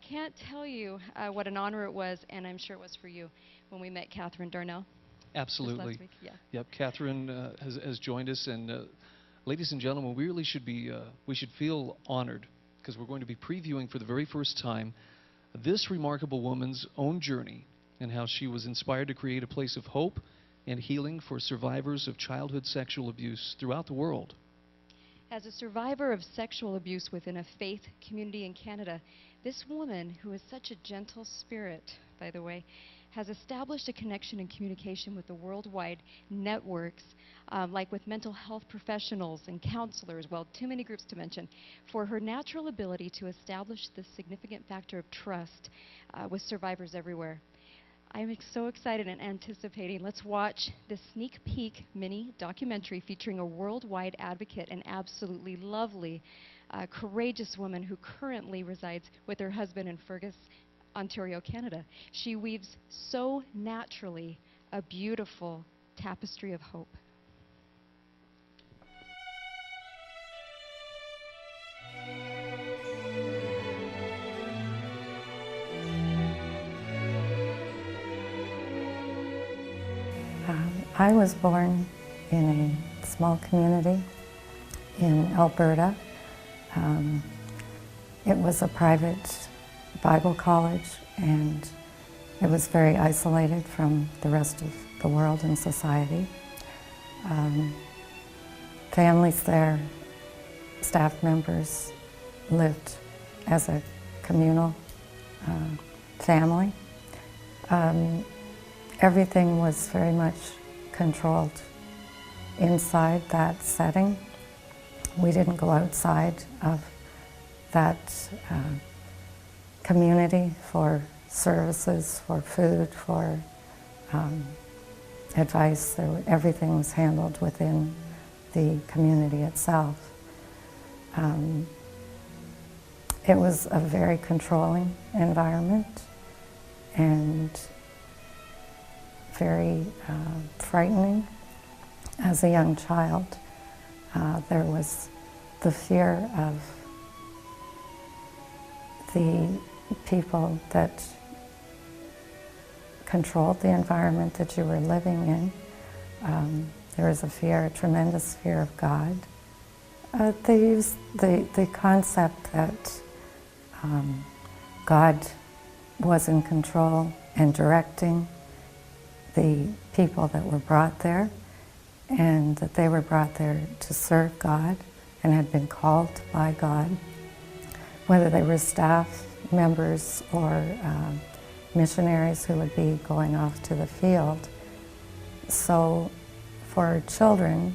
can't tell you what an honor it was, and I'm sure it was for you, when we met Catherine Darnell. Absolutely. Last week. Yeah. Yep, Catherine has joined us, and ladies and gentlemen, we really should be, we should feel honored, because we're going to be previewing for the very first time this remarkable woman's own journey and how she was inspired to create a place of hope and healing for survivors of childhood sexual abuse throughout the world. As a survivor of sexual abuse within a faith community in Canada, this woman, who is such a gentle spirit, by the way, has established a connection and communication with the worldwide networks, like with mental health professionals and counselors, well, too many groups to mention, for her natural ability to establish this significant factor of trust with survivors everywhere. I'm so excited and anticipating. Let's watch this sneak peek mini documentary featuring a worldwide advocate and absolutely lovely, courageous woman who currently resides with her husband in Fergus, Ontario, Canada. She weaves so naturally a beautiful tapestry of hope. I was born in a small community in Alberta. It was a private Bible college, and it was very isolated from the rest of the world and society. Families there, staff members, lived as a communal family. Everything was very much controlled inside that setting. We didn't go outside of that community for services, for food, for advice. Everything was handled within the community itself. It was a very controlling environment and very frightening. As a young child, there was the fear of the people that controlled the environment that you were living in. There was a fear, a tremendous fear of God. They used the concept that God was in control and directing the people that were brought there, and that they were brought there to serve God and had been called by God, whether they were staff members or missionaries who would be going off to the field. So for children,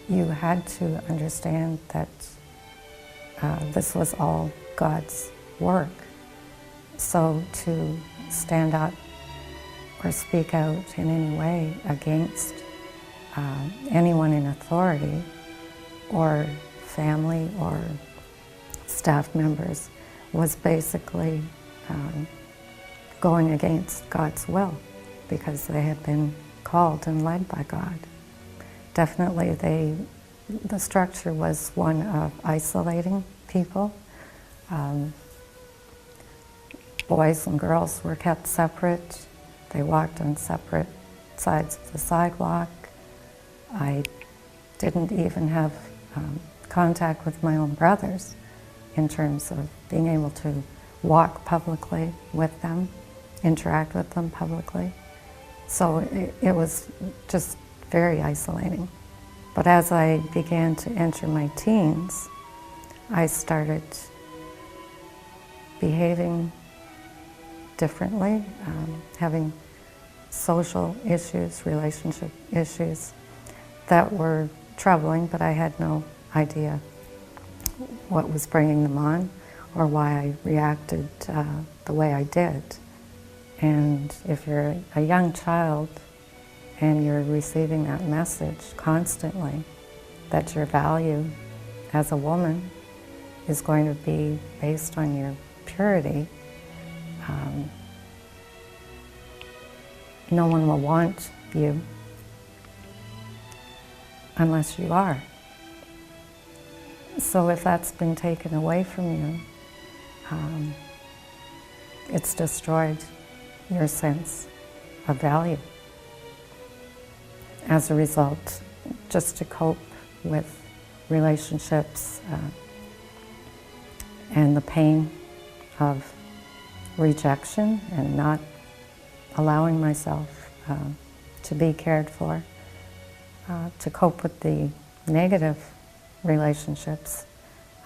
you had to understand that this was all God's work. So to stand up or speak out in any way against anyone in authority or family or staff members was basically going against God's will, because they had been called and led by God. Definitely the structure was one of isolating people. Boys and girls were kept separate. They walked on separate sides of the sidewalk. I didn't even have contact with my own brothers in terms of being able to walk publicly with them, interact with them publicly. So it was just very isolating. But as I began to enter my teens, I started behaving differently, having social issues, relationship issues that were troubling, but I had no idea what was bringing them on or why I reacted the way I did. And if you're a young child and you're receiving that message constantly, that your value as a woman is going to be based on your purity, no one will want you unless you are. So if that's been taken away from you, um, it's destroyed your sense of value. As a result, just to cope with relationships and the pain of rejection and not allowing myself to be cared for, to cope with the negative relationships,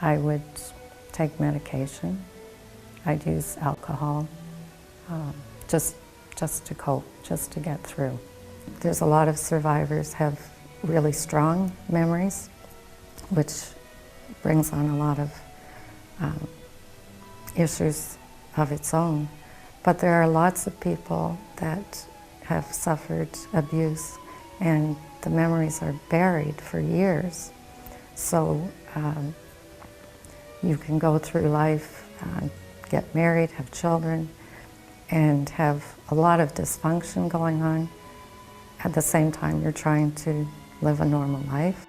I would take medication. I'd use alcohol, just to cope, just to get through. There's a lot of survivors have really strong memories, which brings on a lot of issues of its own. But there are lots of people that have suffered abuse and the memories are buried for years. So you can go through life, get married, have children, and have a lot of dysfunction going on. At the same time, you're trying to live a normal life.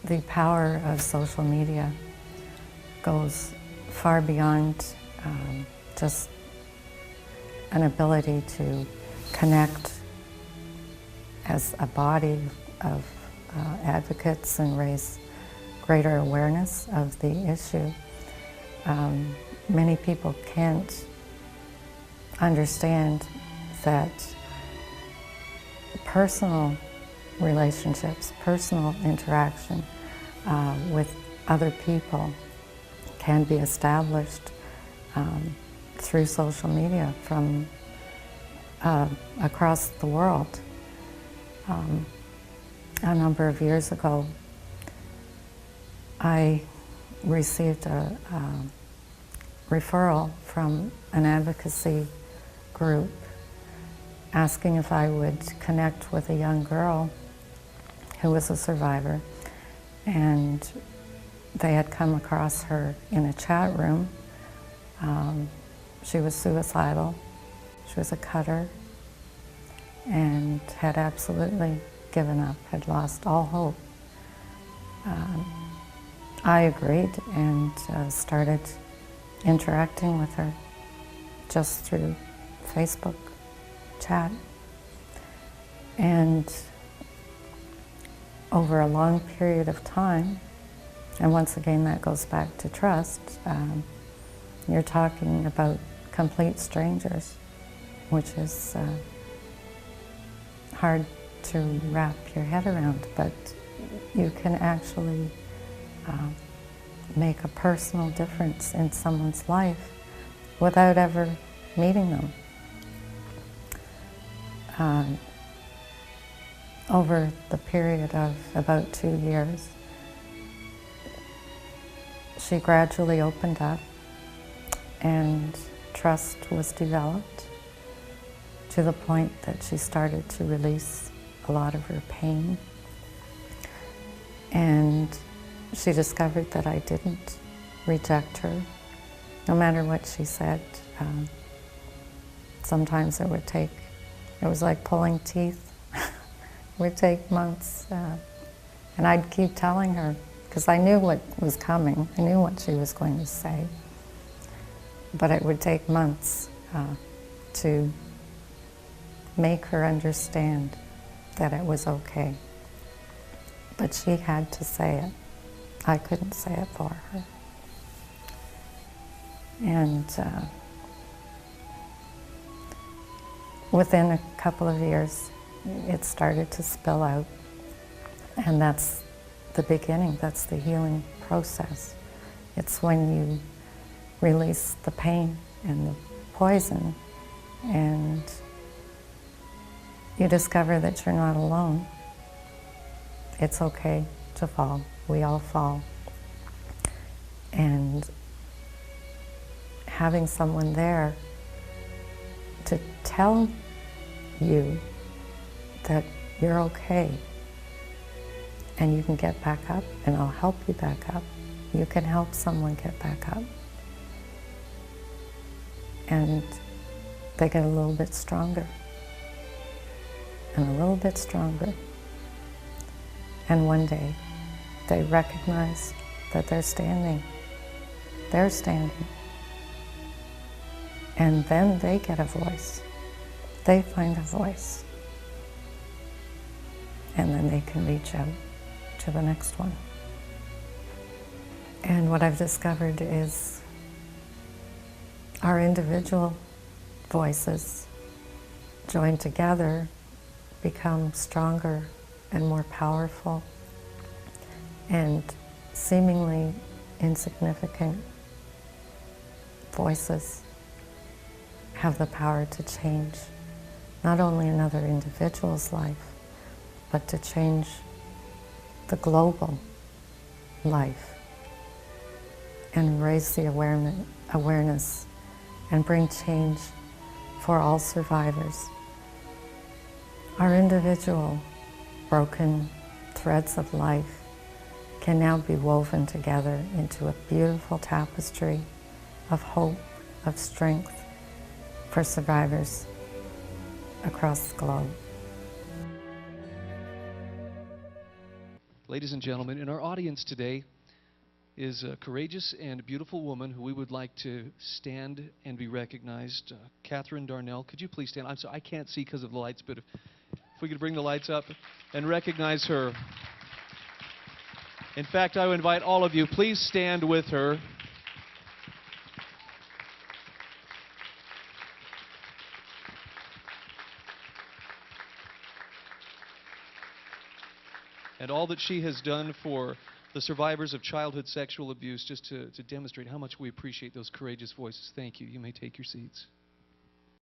The power of social media goes far beyond just an ability to connect as a body of advocates and raise greater awareness of the issue. Many people can't understand that personal relationships, personal interaction with other people can be established through social media from across the world. A number of years ago, I received a referral from an advocacy group asking if I would connect with a young girl who was a survivor, and they had come across her in a chat room. She was suicidal, she was a cutter, and had absolutely given up, had lost all hope. I agreed and started interacting with her just through Facebook chat. And over a long period of time, and once again that goes back to trust, you're talking about complete strangers, which is hard to wrap your head around, but you can actually make a personal difference in someone's life without ever meeting them. Over the period of about 2 years, she gradually opened up and trust was developed to the point that she started to release a lot of her pain. And she discovered that I didn't reject her, no matter what she said. Sometimes it was like pulling teeth. It would take months. And I'd keep telling her, because I knew what was coming. I knew what she was going to say. But it would take months to make her understand that it was okay. But she had to say it. I couldn't say it for her. And within a couple of years, it started to spill out. And that's the beginning, that's the healing process. It's when you release the pain and the poison and you discover that you're not alone. It's okay to fall. We all fall. And having someone there to tell you that you're okay and you can get back up, and I'll help you back up. You can help someone get back up. And they get a little bit stronger. and a little bit stronger. And one day, they recognize that they're standing. They're standing. And then they get a voice. They find a voice. And then they can reach out to the next one. And what I've discovered is our individual voices joined together become stronger and more powerful, and seemingly insignificant voices have the power to change not only another individual's life, but to change the global life and raise the awareness and bring change for all survivors. Our individual broken threads of life can now be woven together into a beautiful tapestry of hope, of strength for survivors across the globe. Ladies and gentlemen, in our audience today is a courageous and beautiful woman who we would like to stand and be recognized. Catherine Darnell, could you please stand? I'm sorry, I can't see because of the lights, but if we could bring the lights up and recognize her. In fact, I would invite all of you, please stand with her. And all that she has done for the survivors of childhood sexual abuse, just to demonstrate how much we appreciate those courageous voices. Thank you. You may take your seats.